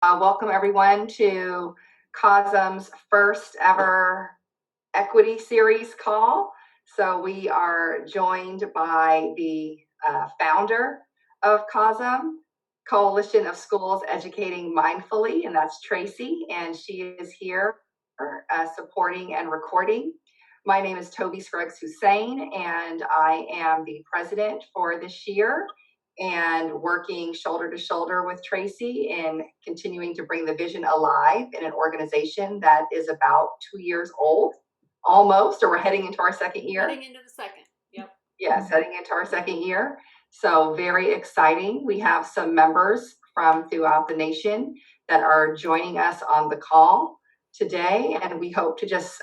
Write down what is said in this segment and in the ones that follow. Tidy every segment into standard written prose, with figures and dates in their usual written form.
Welcome everyone to COSEM's first ever equity series call. So we are joined by the founder of COSEM, Coalition of Schools Educating Mindfully, and that's Tracy, and she is here supporting and recording. My name is Toby Scruggs Hussein, and I am the president for this year and working shoulder to shoulder with Tracy in continuing to bring the vision alive in an organization that is about 2 years old, almost, or we're heading into our second year. Heading into the second, yep. Yes, heading into our second year. So very exciting. We have some members from throughout the nation that are joining us on the call today, and we hope to just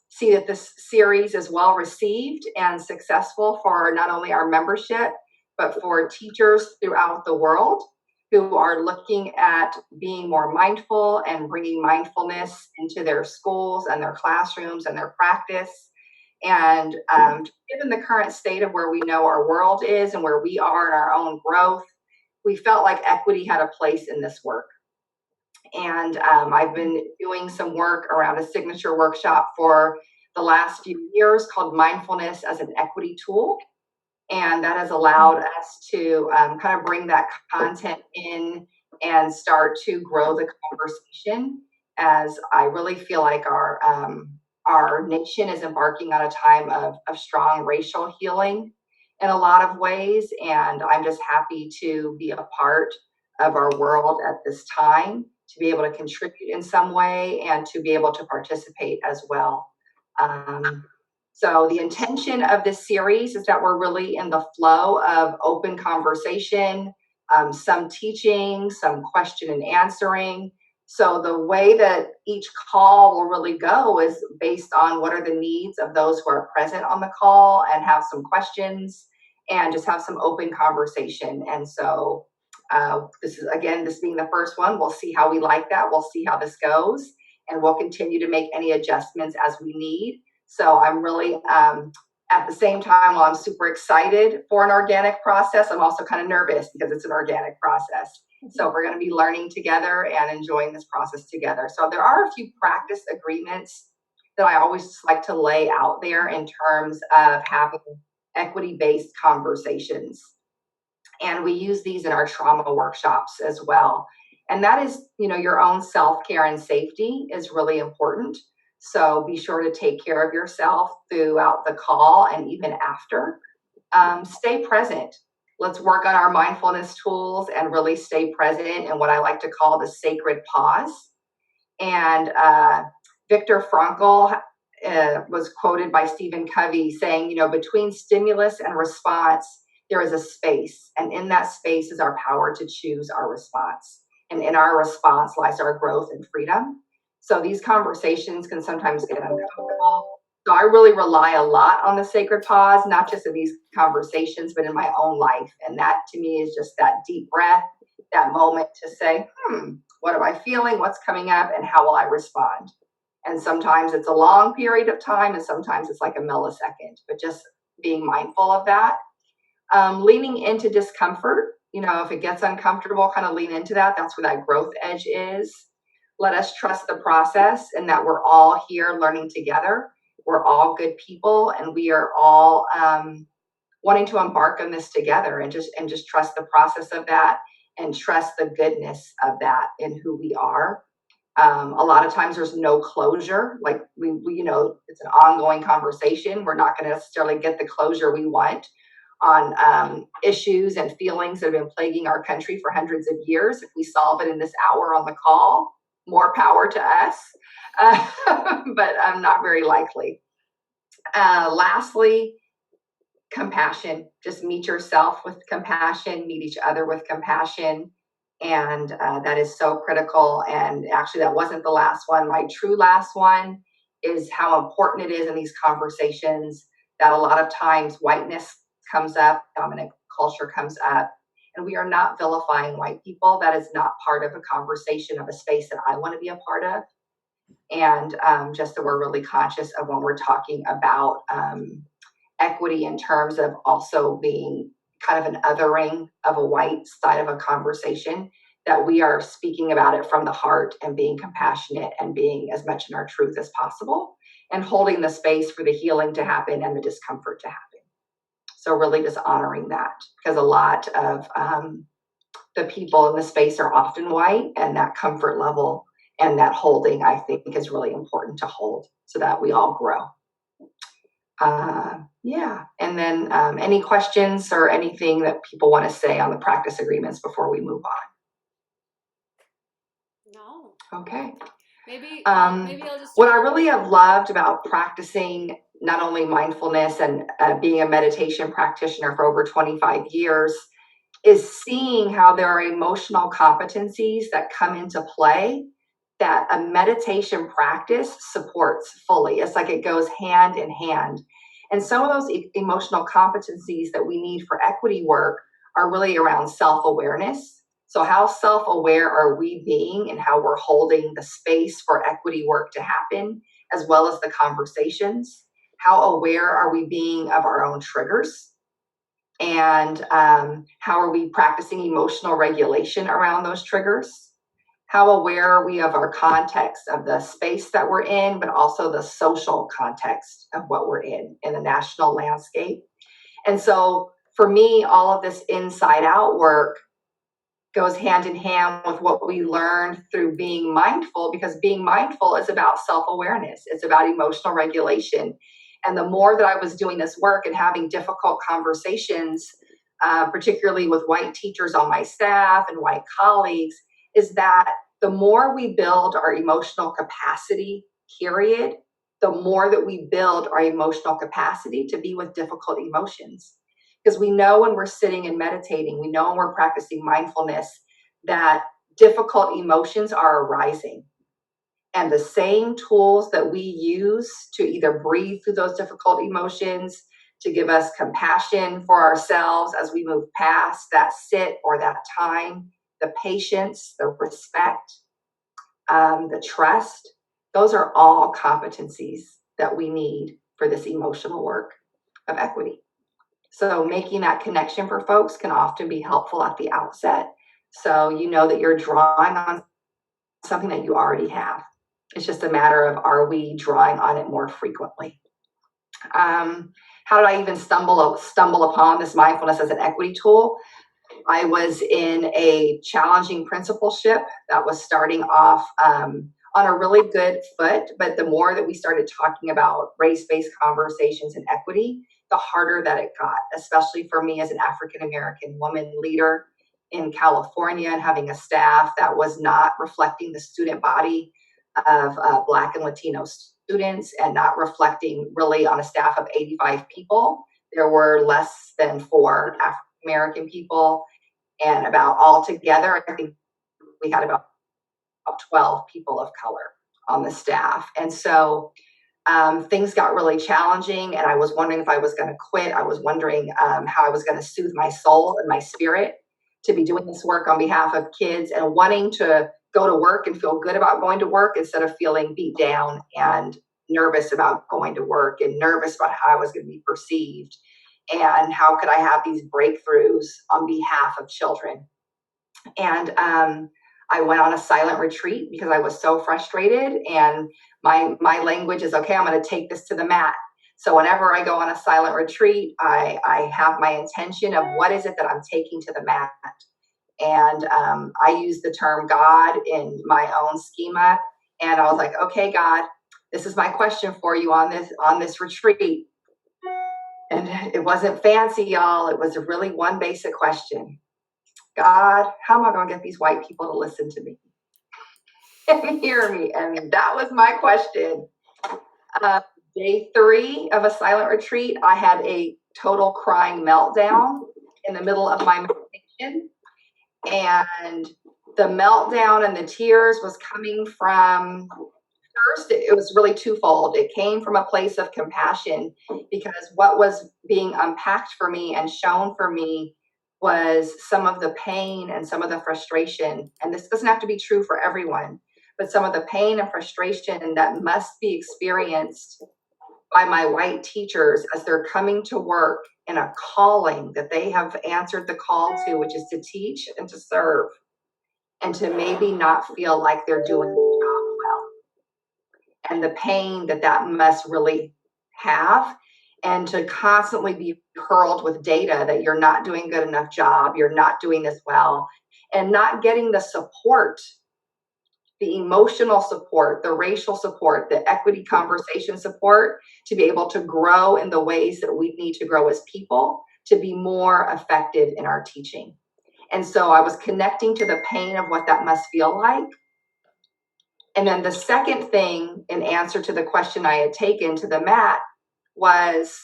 see that this series is well received and successful for not only our membership, but for teachers throughout the world who are looking at being more mindful and bringing mindfulness into their schools and their classrooms and their practice. And given the current state of where we know our world is and where we are in our own growth, we felt like equity had a place in this work. And I've been doing some work around a signature workshop for the last few years called Mindfulness as an Equity Tool. And that has allowed us to kind of bring that content in and start to grow the conversation, as I really feel like our nation is embarking on a time of strong racial healing in a lot of ways. And I'm just happy to be a part of our world at this time, to be able to contribute in some way and to be able to participate as well. So the intention of this series is that we're really in the flow of open conversation, some teaching, some question and answering. So the way that each call will really go is based on what are the needs of those who are present on the call and have some questions and just have some open conversation. And so this being the first one, we'll see how we like that. We'll see how this goes, and we'll continue to make any adjustments as we need. So I'm really, at the same time, while I'm super excited for an organic process, I'm also kind of nervous because it's an organic process. So we're going to be learning together and enjoying this process together. So there are a few practice agreements that I always like to lay out there in terms of having equity-based conversations. And we use these in our trauma workshops as well. And that is, your own self-care and safety is really important. So be sure to take care of yourself throughout the call and even after. Stay present. Let's work on our mindfulness tools and really stay present in what I like to call the sacred pause. And Viktor Frankl was quoted by Stephen Covey saying, between stimulus and response, there is a space. And in that space is our power to choose our response. And in our response lies our growth and freedom. So these conversations can sometimes get uncomfortable. So I really rely a lot on the sacred pause, not just in these conversations, but in my own life. And that to me is just that deep breath, that moment to say, what am I feeling? What's coming up? And how will I respond? And sometimes it's a long period of time, and sometimes it's like a millisecond, but just being mindful of that. Leaning into discomfort, if it gets uncomfortable, kind of lean into that. That's where that growth edge is. Let us trust the process and that we're all here learning together. We're all good people, and we are all wanting to embark on this together, and just trust the process of that and trust the goodness of that in who we are. A lot of times there's no closure. Like we it's an ongoing conversation. We're not going to necessarily get the closure we want on issues and feelings that have been plaguing our country for hundreds of years. If we solve it in this hour on the call, more power to us, but not very likely. Lastly, compassion. Just meet yourself with compassion, meet each other with compassion. And that is so critical. And actually, that wasn't the last one. My true last one is how important it is in these conversations that a lot of times whiteness comes up, dominant culture comes up, and we are not vilifying white people. That is not part of a conversation of a space that I want to be a part of. And just that we're really conscious of when we're talking about equity in terms of also being kind of an othering of a white side of a conversation, that we are speaking about it from the heart and being compassionate and being as much in our truth as possible and holding the space for the healing to happen and the discomfort to happen. So really just honoring that, because a lot of the people in the space are often white, and that comfort level and that holding, I think, is really important to hold so that we all grow. Yeah. And then any questions or anything that people want to say on the practice agreements before we move on? No. Okay. Maybe I'll just. What I really have loved about practicing not only mindfulness and being a meditation practitioner for over 25 years is seeing how there are emotional competencies that come into play that a meditation practice supports fully. It's like it goes hand in hand. And some of those emotional competencies that we need for equity work are really around self-awareness. So how self-aware are we being and how we're holding the space for equity work to happen, as well as the conversations? How aware are we being of our own triggers? And how are we practicing emotional regulation around those triggers? How aware are we of our context of the space that we're in, but also the social context of what we're in the national landscape? And so for me, all of this inside out work goes hand in hand with what we learned through being mindful, because being mindful is about self-awareness. It's about emotional regulation. And the more that I was doing this work and having difficult conversations, particularly with white teachers on my staff and white colleagues, is that the more we build our emotional capacity, period, the more that we build our emotional capacity to be with difficult emotions. Because we know when we're sitting and meditating, we know when we're practicing mindfulness that difficult emotions are arising. And the same tools that we use to either breathe through those difficult emotions, to give us compassion for ourselves as we move past that sit or that time, the patience, the respect, the trust, those are all competencies that we need for this emotional work of equity. So making that connection for folks can often be helpful at the outset. So you know that you're drawing on something that you already have. It's just a matter of, are we drawing on it more frequently? How did I even stumble upon this mindfulness as an equity tool? I was in a challenging principalship that was starting off on a really good foot, but the more that we started talking about race-based conversations and equity, the harder that it got, especially for me as an African-American woman leader in California and having a staff that was not reflecting the student body of Black and Latino students and not reflecting really on a staff of 85 people. There were less than 4 African-American people, and about altogether, I think we had about 12 people of color on the staff. And so things got really challenging, and I was wondering if I was going to quit. I was wondering how I was going to soothe my soul and my spirit to be doing this work on behalf of kids and wanting to go to work and feel good about going to work instead of feeling beat down and nervous about going to work and nervous about how I was going to be perceived. And how could I have these breakthroughs on behalf of children? And I went on a silent retreat because I was so frustrated. And my language is, okay, I'm going to take this to the mat. So whenever I go on a silent retreat, I have my intention of what is it that I'm taking to the mat. And I use the term God in my own schema. And I was like, okay, God, this is my question for you on this retreat. And it wasn't fancy, y'all. It was really one basic question. God, how am I going to get these white people to listen to me and hear me? I mean, that was my question. Day 3 of a silent retreat, I had a total crying meltdown in the middle of my meditation. And the meltdown and the tears was coming from, first, it was really twofold. It came from a place of compassion, because what was being unpacked for me and shown for me was some of the pain and some of the frustration. And this doesn't have to be true for everyone, but some of the pain and frustration that must be experienced by my white teachers as they're coming to work in a calling that they have answered the call to, which is to teach and to serve. and to maybe not feel like they're doing the job well, and the pain that that must really have, and to constantly be hurled with data that you're not doing a good enough job, you're not doing this well, and not getting the support, the emotional support, the racial support, the equity conversation support to be able to grow in the ways that we need to grow as people to be more effective in our teaching. And so I was connecting to the pain of what that must feel like. And then the second thing, in answer to the question I had taken to the mat, was,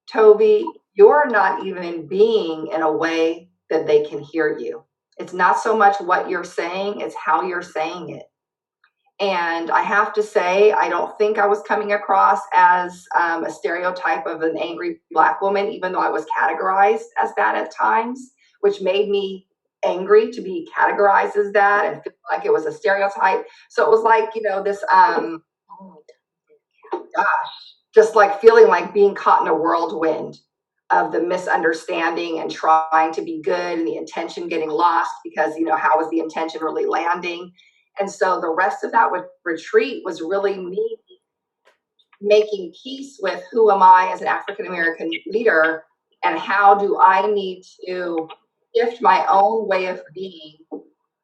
Toby, you're not even being in a way that they can hear you. It's not so much what you're saying, it's how you're saying it. And I have to say, I don't think I was coming across as a stereotype of an angry Black woman, even though I was categorized as that at times, which made me angry to be categorized as that and feel like it was a stereotype. So it was like, this, just like feeling like being caught in a whirlwind of the misunderstanding and trying to be good and the intention getting lost because, how was the intention really landing? And so the rest of that retreat was really me making peace with who am I as an African American leader and how do I need to shift my own way of being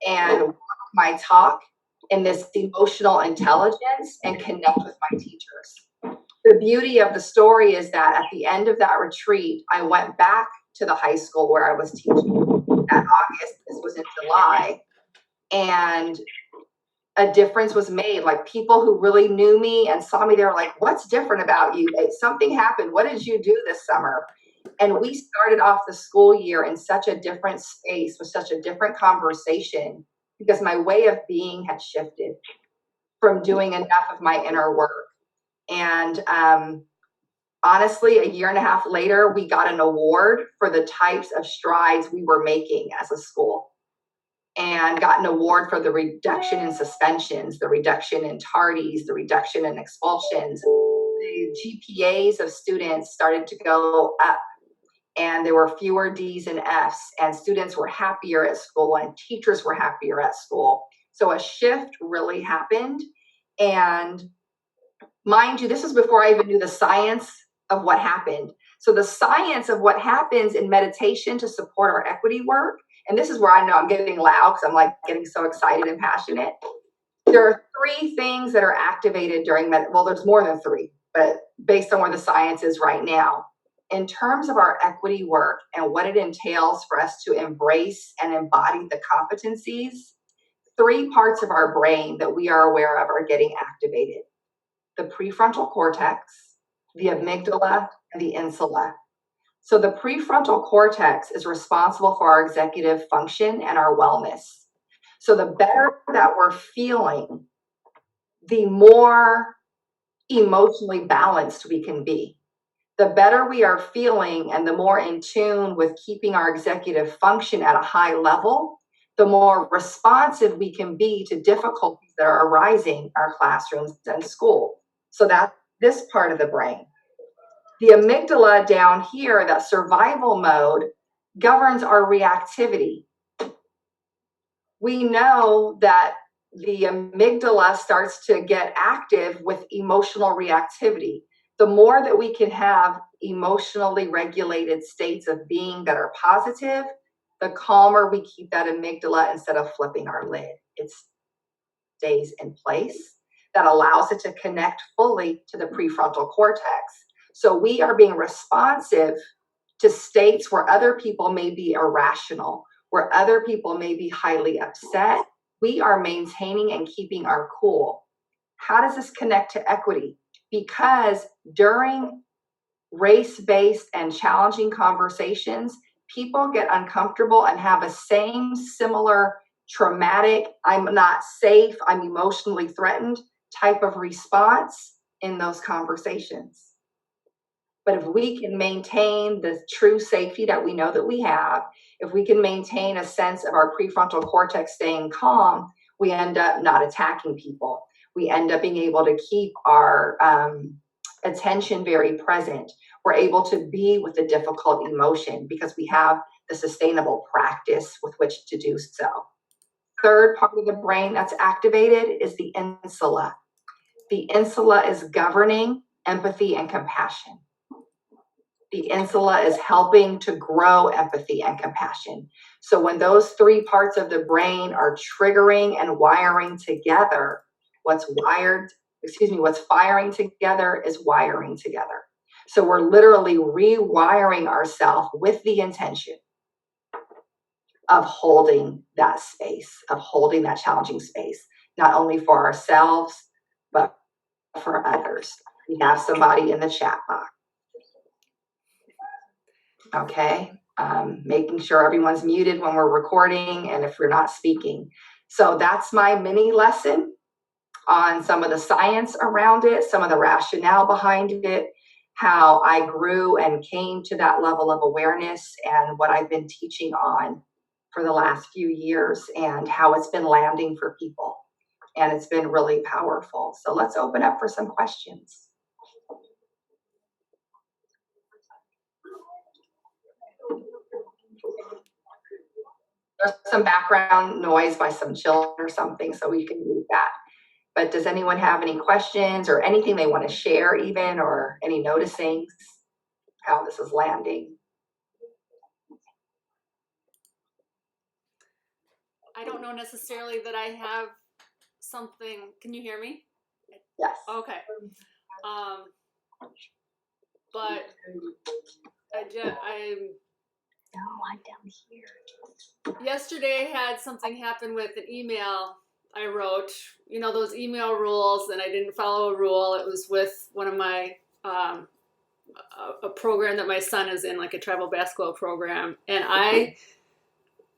and walk my talk in this emotional intelligence and connect with my teachers. The beauty of the story is that at the end of that retreat, I went back to the high school where I was teaching that August. This was in July. And a difference was made. Like people who really knew me and saw me, they were like, what's different about you? Something happened. What did you do this summer? And we started off the school year in such a different space with such a different conversation because my way of being had shifted from doing enough of my inner work. And honestly, a year and a half later, we got an award for the types of strides we were making as a school, and got an award for the reduction in suspensions, the reduction in tardies, the reduction in expulsions. The GPAs of students started to go up, and there were fewer D's and F's, and students were happier at school, and teachers were happier at school. So a shift really happened. And mind you, this was before I even knew the science of what happened. So the science of what happens in meditation to support our equity work, and this is where I know I'm getting loud because I'm like getting so excited and passionate. There are 3 things that are activated during well, there's more than 3, but based on where the science is right now, in terms of our equity work and what it entails for us to embrace and embody the competencies, 3 parts of our brain that we are aware of are getting activated: the prefrontal cortex, the amygdala, and the insula. So the prefrontal cortex is responsible for our executive function and our wellness. So the better that we're feeling, the more emotionally balanced we can be. The better we are feeling and the more in tune with keeping our executive function at a high level, the more responsive we can be to difficulties that are arising in our classrooms and school. So that's this part of the brain. The amygdala down here, that survival mode, governs our reactivity. We know that the amygdala starts to get active with emotional reactivity. The more that we can have emotionally regulated states of being that are positive, the calmer we keep that amygdala instead of flipping our lid. It stays in place. That allows it to connect fully to the prefrontal cortex. So we are being responsive to states where other people may be irrational, where other people may be highly upset. We are maintaining and keeping our cool. How does this connect to equity? Because during race-based and challenging conversations, people get uncomfortable and have a similar traumatic, I'm not safe, I'm emotionally threatened type of response in those conversations. But if we can maintain the true safety that we know that we have, if we can maintain a sense of our prefrontal cortex staying calm, we end up not attacking people. We end up being able to keep our attention very present. We're able to be with the difficult emotion because we have the sustainable practice with which to do so. third part of the brain that's activated is the insula. The insula is governing empathy and compassion. The insula is helping to grow empathy and compassion. So when those three parts of the brain are triggering and wiring together, what's firing together is wiring together. So we're literally rewiring ourselves with the intention of holding that space, of holding that challenging space, not only for ourselves, but for others. We have somebody in the chat box. Okay, making sure everyone's muted when we're recording and if we're not speaking. So that's my mini lesson on some of the science around it, some of the rationale behind it, how I grew and came to that level of awareness, and what I've been teaching on for the last few years, and how it's been landing for people. And it's been really powerful. So let's open up for some questions. There's some background noise by some children or something, so we can mute that. But does anyone have any questions or anything they want to share even, or any noticings how this is landing? I don't know necessarily that I have something. Can you hear me? Yes. Okay. But I'm down here. Yesterday I had something happen with an email I wrote, you know, those email rules, and I didn't follow a rule. It was with one of my, a program that my son is in, like a travel basketball program. And I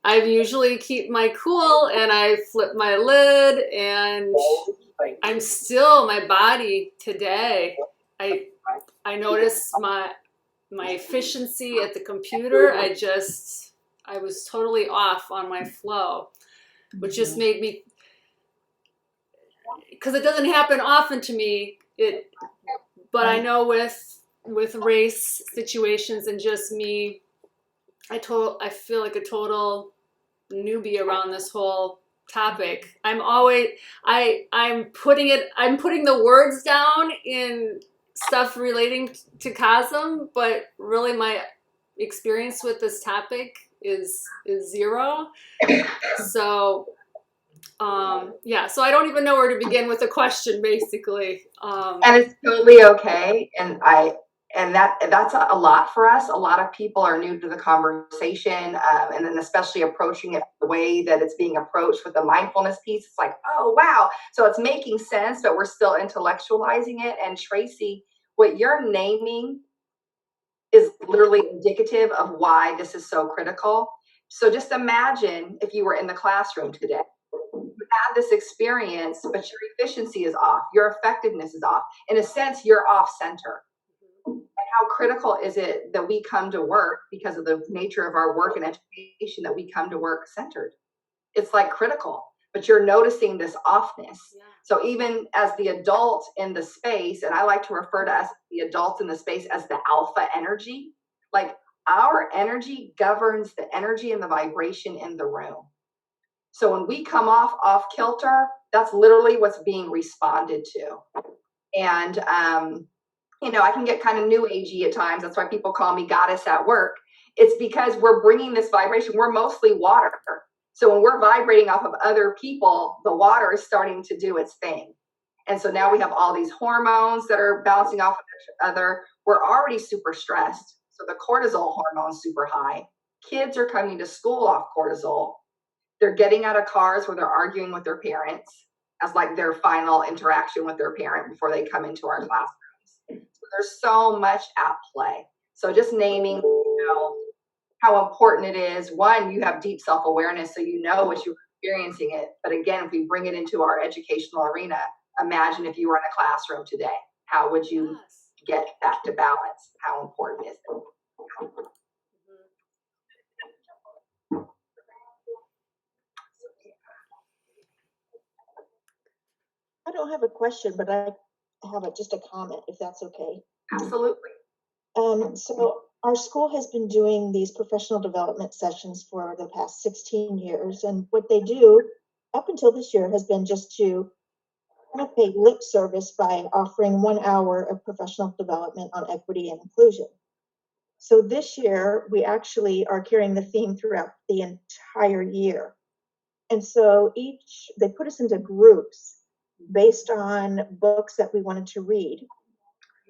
usually keep my cool, and I flip my lid, and I'm still, my body today, I noticed my efficiency at the computer. I was totally off on my flow, which just made me, because it doesn't happen often to me, but I know with race situations and just me, I feel like a total newbie around this whole topic. I'm putting the words down in stuff relating to COSEM, but really my experience with this topic is zero. So yeah, so I don't even know where to begin with a question, basically. And it's totally okay. And that's a lot for us. A lot of people are new to the conversation, and then especially approaching it the way that it's being approached with the mindfulness piece. It's like, oh wow, so it's making sense, but we're still intellectualizing it. And Tracy, what you're naming is literally indicative of why this is so critical. So just imagine if you were in the classroom today. You have this experience, but your efficiency is off, your effectiveness is off. In a sense, you're off center. And how critical is it that we come to work, because of the nature of our work and education, that we come to work centered? It's like critical, but you're noticing this offness. Yeah. So even as the adult in the space, and I like to refer to us, the adults in the space, as the alpha energy, like our energy governs the energy and the vibration in the room. So when we come off kilter, that's literally what's being responded to. And, you know, I can get kind of new agey at times. That's why people call me goddess at work. It's because we're bringing this vibration. We're mostly water. So when we're vibrating off of other people, the water is starting to do its thing. And so now we have all these hormones that are bouncing off of each other. We're already super stressed. So the cortisol hormone's super high. Kids are coming to school off cortisol. They're getting out of cars where they're arguing with their parents as like their final interaction with their parent before they come into our classrooms. So there's so much at play. So just naming, you know, how important it is. One, you have deep self-awareness, so you know what you're experiencing it. But again, if we bring it into our educational arena, imagine if you were in a classroom today. How would you get that to balance? How important is it? I don't have a question, but I have just a comment, if that's okay. Absolutely. So our school has been doing these professional development sessions for the past 16 years. And what they do up until this year has been just to kind of pay lip service by offering 1 hour of professional development on equity and inclusion. So this year, we actually are carrying the theme throughout the entire year. And so they put us into groups based on books that we wanted to read.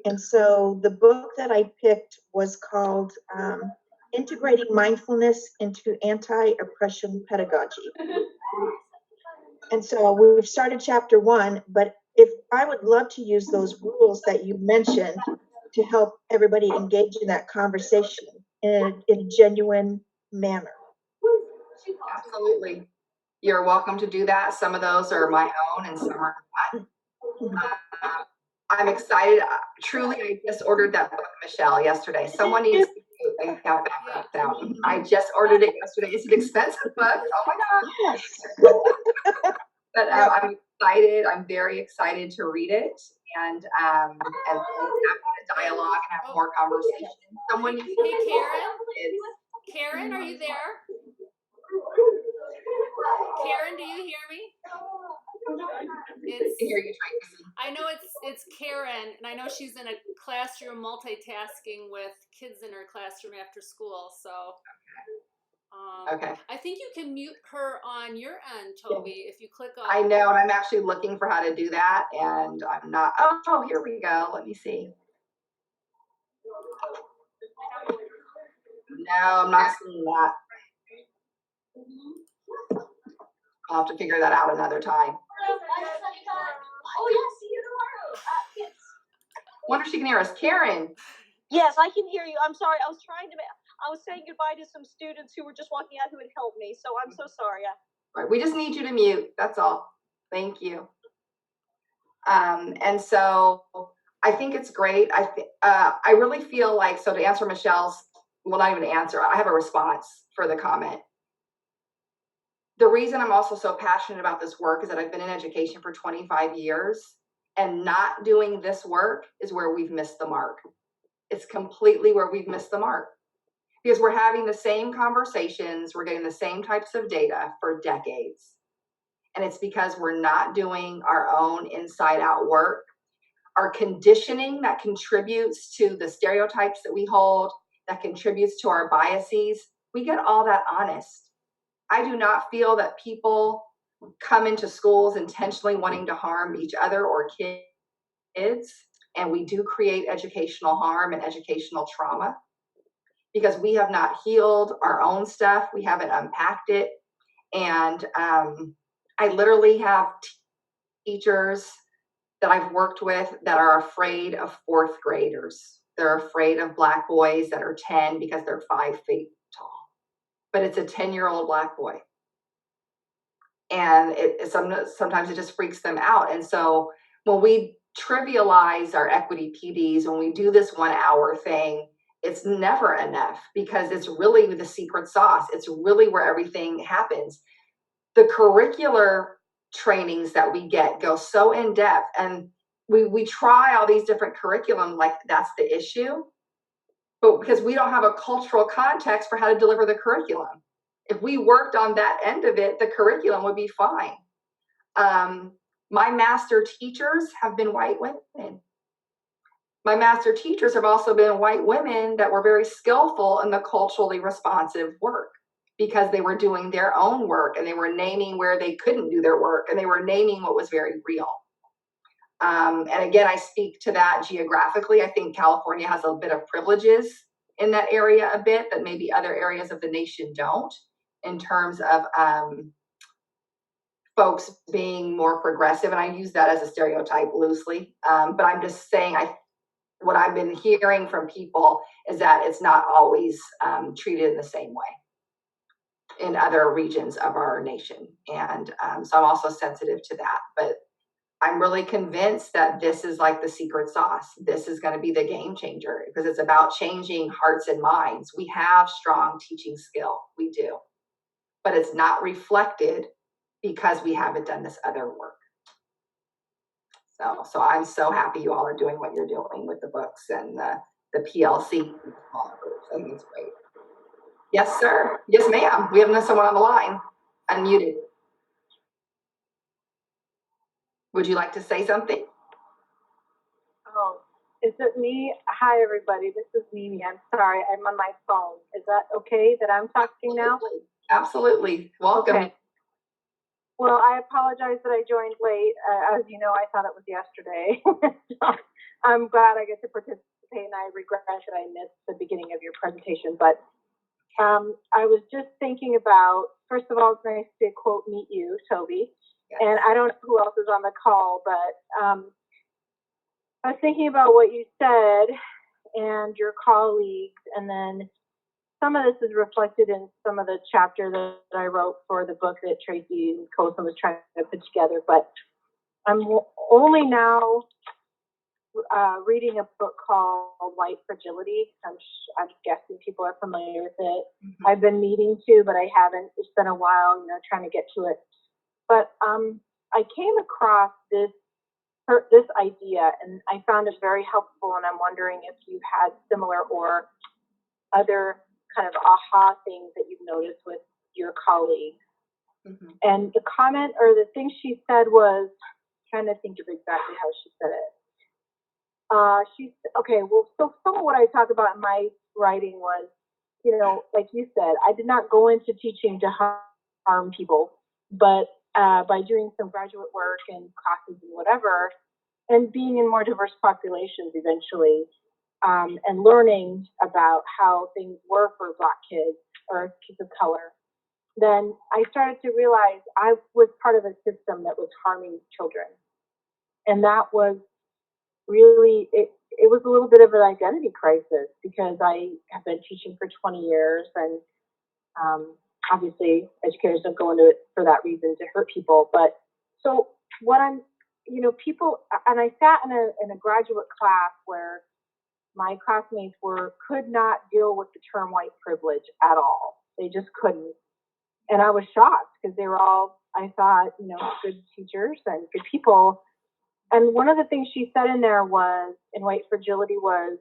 And so the book that I picked was called Integrating Mindfulness into Anti-Oppression Pedagogy. And so we've started chapter 1, but I would love to use those rules that you mentioned to help everybody engage in that conversation in a genuine manner. Absolutely. You're welcome to do that. Some of those are my own and some are not. I'm excited. Truly, I just ordered that book, Michelle, yesterday. Someone needs to have that out. I just ordered it yesterday. It's an expensive book. Oh my God. Yes. But I'm excited. I'm very excited to read it and have a dialogue and have more conversation. Someone needs Hey, Karen, are you there? Karen, do you hear me? I hear you, Tracy. I know it's Karen, and I know she's in a classroom multitasking with kids in her classroom after school. So, okay. I think you can mute her on your end, Toby, if you click on. I know, and I'm actually looking for how to do that, and I'm not. Oh, here we go. Let me see. No, I'm not seeing that. I'll have to figure that out another time. Oh, yeah, see you tomorrow. Wonder if she can hear us. Karen. Yes, I can hear you. I'm sorry. I was saying goodbye to some students who were just walking out who had helped me. So I'm so sorry. Right. We just need you to mute. That's all. Thank you. And so I think it's great. I really feel like, so to answer Michelle's, well, not even an answer, I have a response for the comment. The reason I'm also so passionate about this work is that I've been in education for 25 years, and not doing this work is where we've missed the mark. It's completely where we've missed the mark, because we're having the same conversations, we're getting the same types of data for decades. And it's because we're not doing our own inside out work. Our conditioning that contributes to the stereotypes that we hold, that contributes to our biases, we get all that honest. I do not feel that people come into schools intentionally wanting to harm each other or kids, and we do create educational harm and educational trauma because we have not healed our own stuff. We haven't unpacked it. And I literally have teachers that I've worked with that are afraid of fourth graders. They're afraid of Black boys that are 10 because they're 5 feet tall. But it's a 10-year-old Black boy. And sometimes it just freaks them out. And so when we trivialize our equity PDs, when we do this 1 hour thing, it's never enough because it's really the secret sauce. It's really where everything happens. The curricular trainings that we get go so in depth, and we try all these different curriculum like that's the issue, but because we don't have a cultural context for how to deliver the curriculum. If we worked on that end of it, the curriculum would be fine. My master teachers have been white women. My master teachers have also been white women that were very skillful in the culturally responsive work because they were doing their own work and they were naming where they couldn't do their work and they were naming what was very real. And again, I speak to that geographically. I think California has a bit of privileges in that area a bit that maybe other areas of the nation don't, in terms of folks being more progressive. And I use that as a stereotype loosely. But I'm just saying, what I've been hearing from people is that it's not always treated in the same way in other regions of our nation. And so I'm also sensitive to that. But I'm really convinced that this is like the secret sauce. This is going to be the game changer because it's about changing hearts and minds. We have strong teaching skill. We do. But it's not reflected because we haven't done this other work. So I'm so happy you all are doing what you're doing with the books and the PLC. I think it's great. Yes, sir. Yes, ma'am. We have someone on the line. Unmuted. Would you like to say something? Oh, is it me? Hi, everybody. This is Mimi. I'm sorry. I'm on my phone. Is that okay that I'm talking now? Absolutely. Welcome. Okay. Well, I apologize that I joined late. As you know, I thought it was yesterday. So I'm glad I get to participate, and I regret that I missed the beginning of your presentation. But I was just thinking about, first of all, it's nice to quote meet you, Toby. Yes. And I don't know who else is on the call, but I was thinking about what you said and your colleagues, and then some of this is reflected in some of the chapter that I wrote for the book that Tracy and COSEM was trying to put together. But I'm only now reading a book called White Fragility. I'm guessing people are familiar with it. Mm-hmm. I've been meaning to, but I haven't. It's been a while, trying to get to it. But I came across this idea, and I found it very helpful, and I'm wondering if you've had similar or other kind of aha things that you've noticed with your colleagues. Mm-hmm. And the comment or the thing she said was, trying to think of exactly how she said it. So some of what I talk about in my writing was, like you said, I did not go into teaching to harm people, but by doing some graduate work and classes and whatever, and being in more diverse populations eventually, and learning about how things were for Black kids or kids of color, then I started to realize I was part of a system that was harming children. And that was really, it was a little bit of an identity crisis, because I have been teaching for 20 years, and obviously educators don't go into it for that reason, to hurt people. But so what I'm, people, and I sat in a graduate class where my classmates could not deal with the term white privilege at all. They just couldn't. And I was shocked, because they were all, I thought, good teachers and good people. And one of the things she said in there was, in White Fragility, was,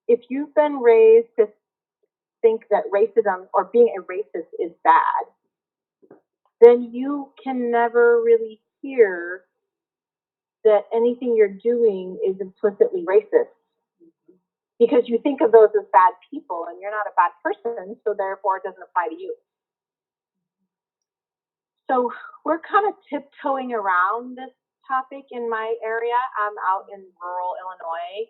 if you've been raised to think that racism or being a racist is bad, then you can never really hear that anything you're doing is implicitly racist, because you think of those as bad people, and you're not a bad person, so therefore it doesn't apply to you. So we're kind of tiptoeing around this topic in my area. I'm out in rural Illinois.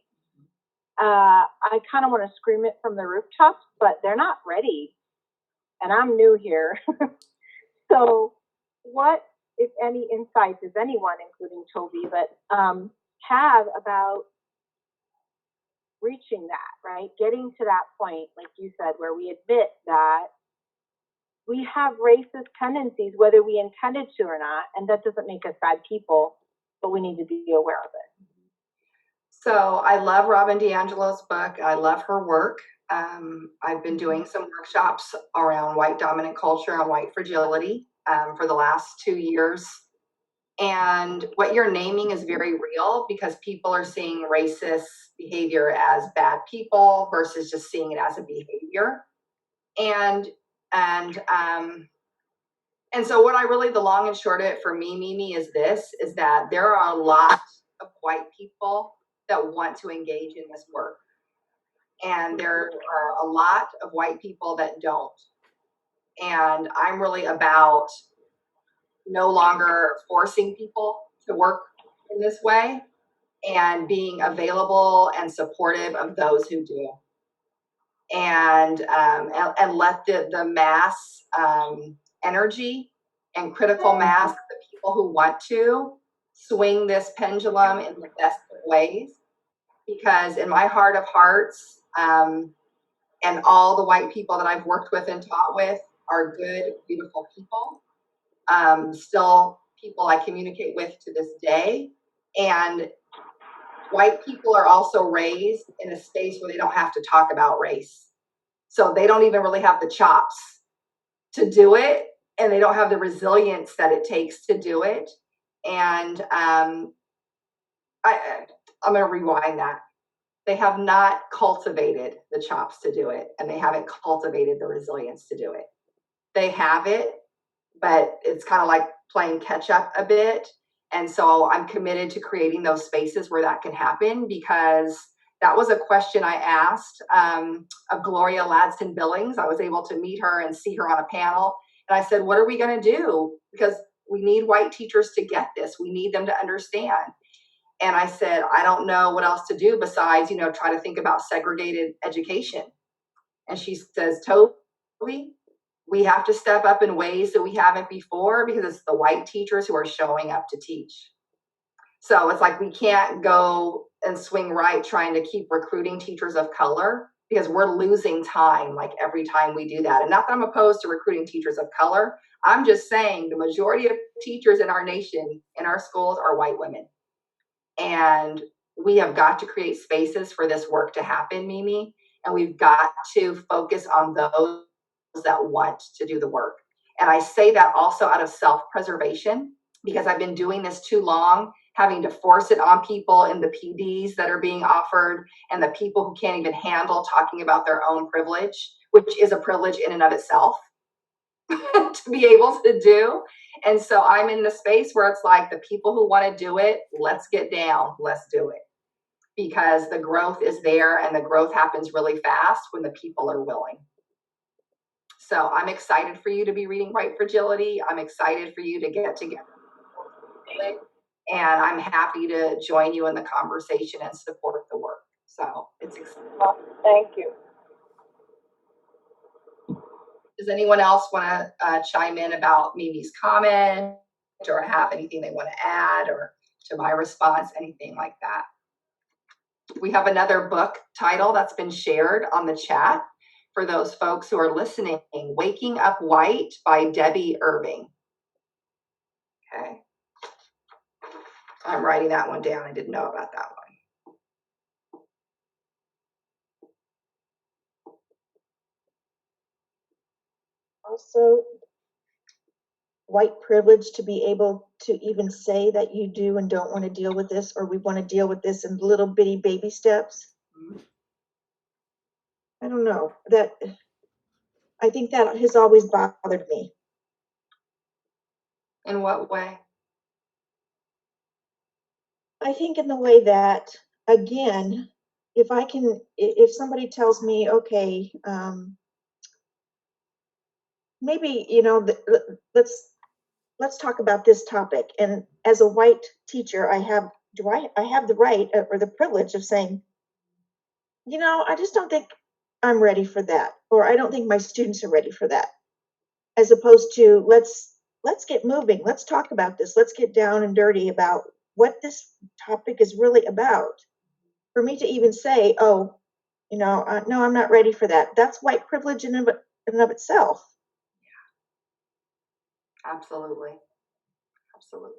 I kind of want to scream it from the rooftops, but they're not ready, and I'm new here. So what, if any, insights does anyone, including Toby, but have about reaching that, right? Getting to that point, like you said, where we admit that we have racist tendencies, whether we intended to or not, and that doesn't make us bad people, but we need to be aware of it. So I love Robin DiAngelo's book. I love her work. I've been doing some workshops around white dominant culture and white fragility for the last 2 years. And what you're naming is very real, because people are seeing racist behavior as bad people versus just seeing it as a behavior. And so what I really, the long and short of it for me, Mimi, is that there are a lot of white people that want to engage in this work. And there are a lot of white people that don't. And I'm really about no longer forcing people to work in this way, and being available and supportive of those who do. And let the mass energy and critical mass of the people who want to swing this pendulum in the best of ways. Because in my heart of hearts, and all the white people that I've worked with and taught with are good, beautiful people. Still people I communicate with to this day. And white people are also raised in a space where they don't have to talk about race. So they don't even really have the chops to do it, and they don't have the resilience that it takes to do it. And I'm going to rewind that. They have not cultivated the chops to do it, and they haven't cultivated the resilience to do it. They have it, but it's kind of like playing catch up a bit. And so I'm committed to creating those spaces where that can happen, because that was a question I asked of Gloria Ladson Billings. I was able to meet her and see her on a panel. And I said, what are we going to do? Because we need white teachers to get this. We need them to understand. And I said, I don't know what else to do besides, try to think about segregated education. And she says, Toby, we have to step up in ways that we haven't before, because it's the white teachers who are showing up to teach. So it's like we can't go and swing right trying to keep recruiting teachers of color, because we're losing time like every time we do that. And not that I'm opposed to recruiting teachers of color. I'm just saying the majority of teachers in our nation, in our schools, are white women. And we have got to create spaces for this work to happen, Mimi. And we've got to focus on those that want to do the work. And I say that also out of self-preservation, because I've been doing this too long, having to force it on people in the PDs that are being offered, and the people who can't even handle talking about their own privilege, which is a privilege in and of itself to be able to do. And so I'm in the space where it's like, the people who want to do it, let's get down, let's do it. Because the growth is there, and the growth happens really fast when the people are willing. So I'm excited for you to be reading White Fragility. I'm excited for you to get together. And I'm happy to join you in the conversation and support the work. So it's exciting. Thank you. Does anyone else want to chime in about Mimi's comment, or have anything they want to add, or to my response, anything like that? We have another book title that's been shared on the chat for those folks who are listening, Waking Up White by Debbie Irving. Okay. I'm writing that one down. I didn't know about that one. Also, white privilege to be able to even say that you do and don't want to deal with this, or we want to deal with this in little bitty baby steps. I don't know, that I think that has always bothered me. In what way? I think in the way that, again, if somebody tells me, okay, maybe, let's talk about this topic. And as a white teacher, I have the right or the privilege of saying, I just don't think I'm ready for that, or I don't think my students are ready for that. As opposed to, let's get moving. Let's talk about this. Let's get down and dirty about what this topic is really about. For me to even say, oh, no, I'm not ready for that. That's white privilege in and of itself. Yeah. Absolutely. Absolutely.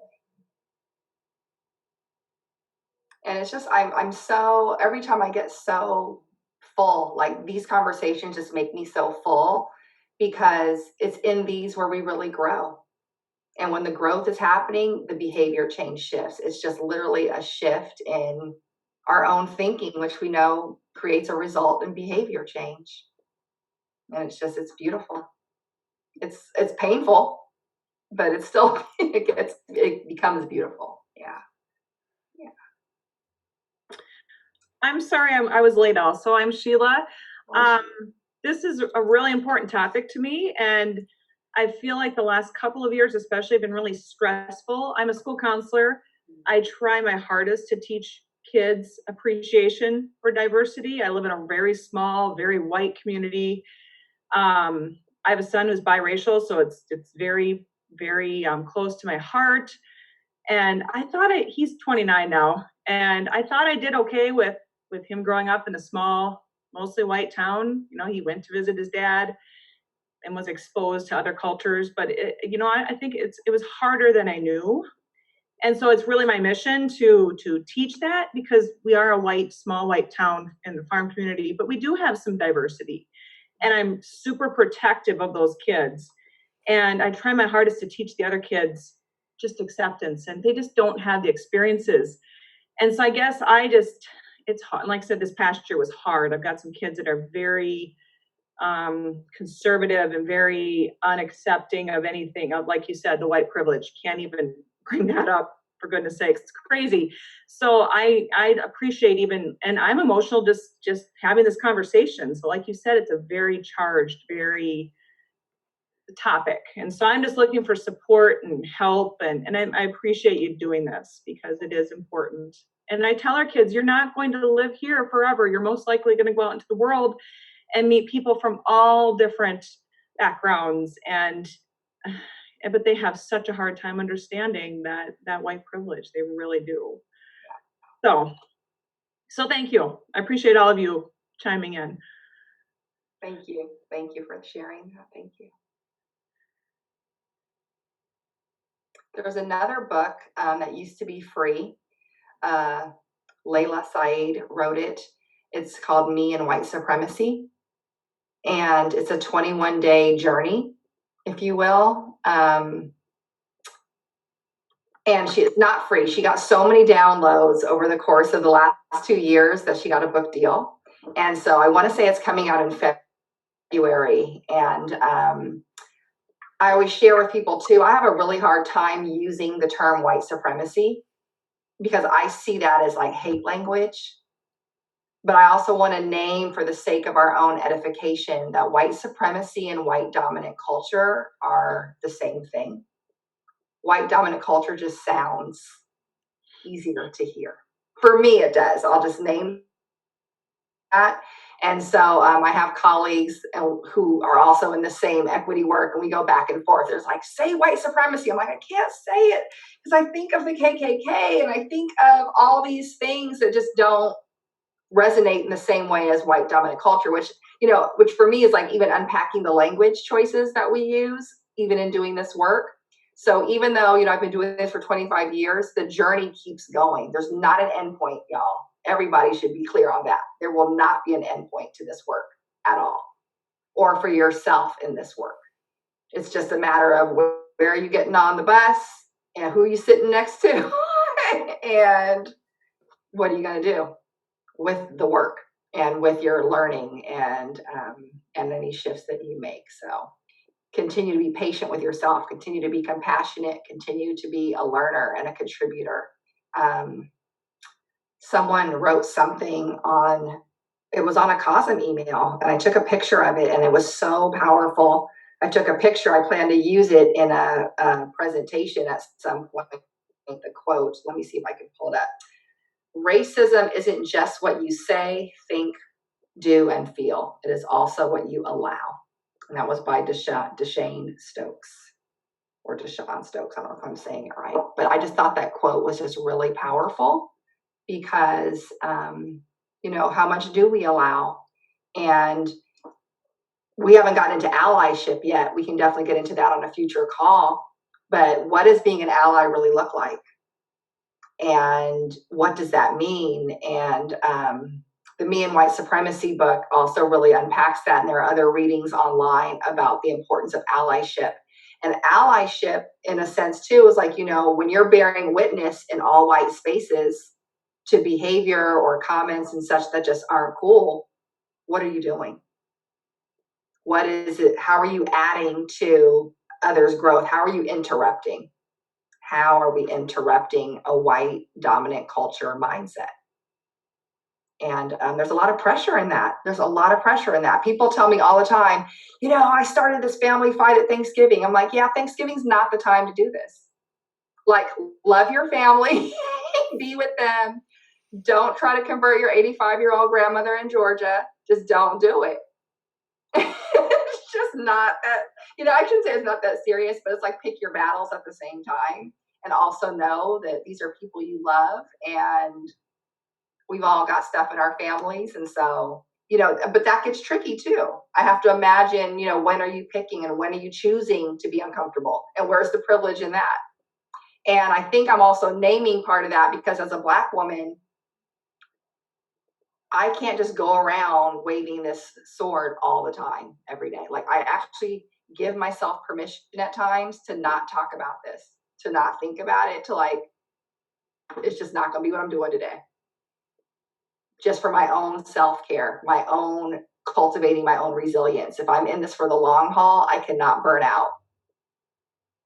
And it's just, I'm so, every time I get so full, like these conversations just make me so full, because it's in these where we really grow. And when the growth is happening, the behavior change shifts. It's just literally a shift in our own thinking, which we know creates a result in behavior change. And it's beautiful. It's painful, but it's still, it becomes beautiful. Yeah. I'm sorry, I was late also. I'm Sheila. This is a really important topic to me, and I feel like the last couple of years especially have been really stressful. I'm a school counselor. I try my hardest to teach kids appreciation for diversity. I live in a very small, very white community. I have a son who's biracial, so it's very, very close to my heart. And I thought he's 29 now, and I thought I did okay with him growing up in a small, mostly white town. He went to visit his dad and was exposed to other cultures, but I think it was harder than I knew. And so it's really my mission to teach that, because we are a small white town in the farm community, but we do have some diversity. And I'm super protective of those kids. And I try my hardest to teach the other kids just acceptance, and they just don't have the experiences. And so I guess it's hard. Like I said, this past year was hard. I've got some kids that are very conservative and very unaccepting of anything. Like you said, the white privilege, can't even bring that up for goodness sakes. It's crazy. So I appreciate and I'm emotional just having this conversation. So like you said, it's a very charged, very topic. And so I'm just looking for support and help. And I appreciate you doing this because it is important. And I tell our kids, you're not going to live here forever. You're most likely going to go out into the world and meet people from all different backgrounds. But they have such a hard time understanding that white privilege. They really do. So thank you. I appreciate all of you chiming in. Thank you. Thank you for sharing that. Thank you. There's another book that used to be free. Layla Saeed wrote it. It's called Me and White Supremacy. And it's a 21-day journey, if you will. And it's not free. She got so many downloads over the course of the last 2 years that she got a book deal. And so I want to say it's coming out in February. And I always share with people too, I have a really hard time using the term white supremacy because I see that as like hate language. But I also want to name, for the sake of our own edification, that white supremacy and white dominant culture are the same thing. White dominant culture just sounds easier to hear. For me, it does. I'll just name that. And so I have colleagues who are also in the same equity work, and we go back and forth. There's like, say white supremacy. I'm like, I can't say it because I think of the KKK and I think of all these things that just don't resonate in the same way as white dominant culture, which for me is like even unpacking the language choices that we use, even in doing this work. So even though, I've been doing this for 25 years, the journey keeps going. There's not an end point, y'all. Everybody should be clear on that. There will not be an end point to this work at all, or for yourself in this work. It's just a matter of where are you getting on the bus and who are you sitting next to and what are you going to do with the work and with your learning and any shifts that you make. So continue to be patient with yourself, continue to be compassionate, continue to be a learner and a contributor. Someone wrote something it was on a COSEM email, and I took a picture of it, and it was so powerful. I took a picture. I plan to use it in a presentation at some point. The quote, let me see if I can pull it up. Racism isn't just what you say, think, do, and feel. It is also what you allow. And that was by Deshaun Stokes, or Deshaun Stokes. I don't know if I'm saying it right, but I just thought that quote was just really powerful because, how much do we allow? And we haven't gotten into allyship yet. We can definitely get into that on a future call. But what does being an ally really look like? And what does that mean? And the Me and White Supremacy book also really unpacks that. And there are other readings online about the importance of allyship. And allyship, in a sense, too, is like, when you're bearing witness in all white spaces to behavior or comments and such that just aren't cool, what are you doing? What is it? How are you adding to others' growth? How are you interrupting? How are we interrupting a white dominant culture mindset? And there's a lot of pressure in that. People tell me all the time, I started this family fight at Thanksgiving. I'm like, yeah, Thanksgiving's not the time to do this. Like, love your family, be with them. Don't try to convert your 85-year-old grandmother in Georgia. Just don't do it. It's just not that, I shouldn't say it's not that serious, but it's like pick your battles at the same time. And also know that these are people you love, and we've all got stuff in our families. And so, but that gets tricky too. I have to imagine, when are you picking and when are you choosing to be uncomfortable? And where's the privilege in that? And I think I'm also naming part of that because as a Black woman, I can't just go around waving this sword all the time, every day. Like, I actually give myself permission at times to not talk about this, to not think about it, to it's just not going to be what I'm doing today. Just for my own self-care, my own cultivating my own resilience. If I'm in this for the long haul, I cannot burn out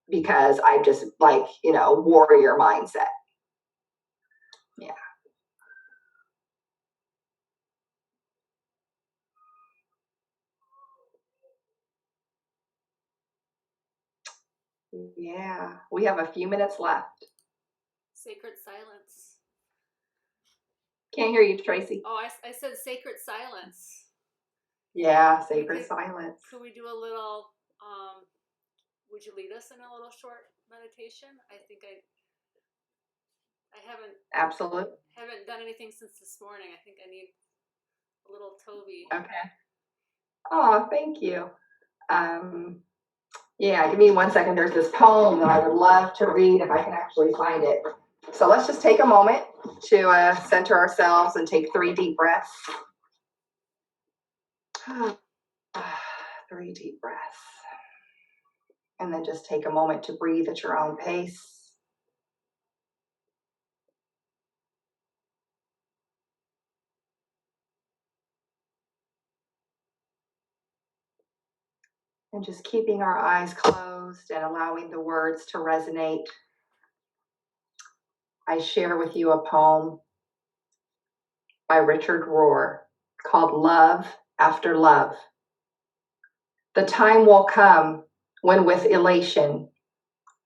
because I'm just warrior mindset. Yeah, we have a few minutes left. Sacred silence. Can't hear you, Tracy. Oh, I said sacred silence. Yeah, sacred silence. Could we do a little, would you lead us in a little short meditation? I think I Absolutely. haven't done anything since this morning. I think I need a little Toby. Okay. Oh, thank you. Yeah, give me 1 second. There's this poem that I would love to read if I can actually find it. So let's just take a moment to center ourselves and take 3 deep breaths. 3 deep breaths. And then just take a moment to breathe at your own pace. And just keeping our eyes closed and allowing the words to resonate. I share with you a poem by Richard Rohr called Love After Love. The time will come when with elation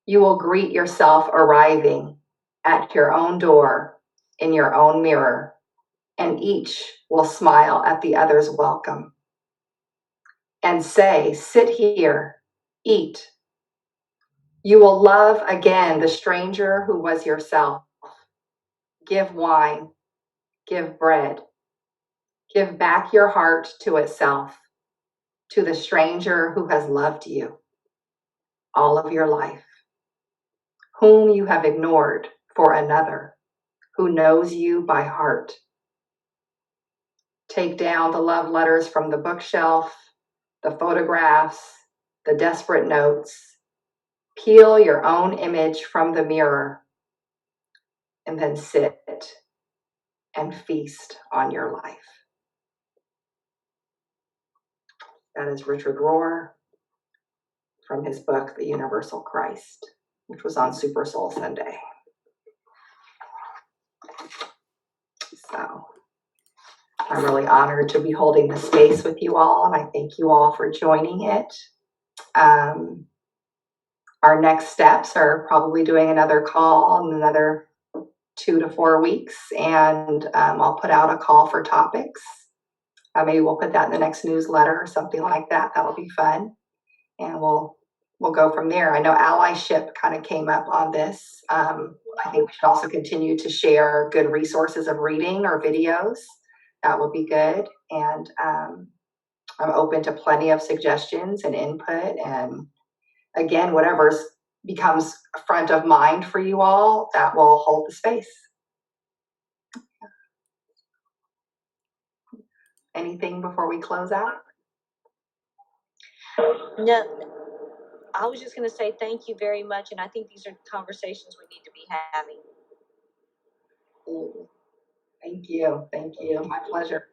you will greet yourself arriving at your own door in your own mirror, and each will smile at the other's welcome and say, sit here, eat. You will love again the stranger who was yourself. Give wine, give bread, give back your heart to itself, to the stranger who has loved you all of your life, whom you have ignored for another, who knows you by heart. Take down the love letters from the bookshelf, the photographs, the desperate notes. Peel your own image from the mirror, and then sit and feast on your life. That is Richard Rohr from his book, The Universal Christ, which was on Super Soul Sunday. So I'm really honored to be holding the space with you all, and I thank you all for joining it. Our next steps are probably doing another call in another 2 to 4 weeks, and I'll put out a call for topics. Maybe we'll put that in the next newsletter or something like that. That'll be fun, and we'll go from there. I know allyship kind of came up on this. I think we should also continue to share good resources of reading or videos. That would be good, and I'm open to plenty of suggestions and input, and again, whatever becomes front of mind for you all, that will hold the space. Anything before we close out? No, I was just going to say thank you very much, and I think these are conversations we need to be having. Thank you. My pleasure.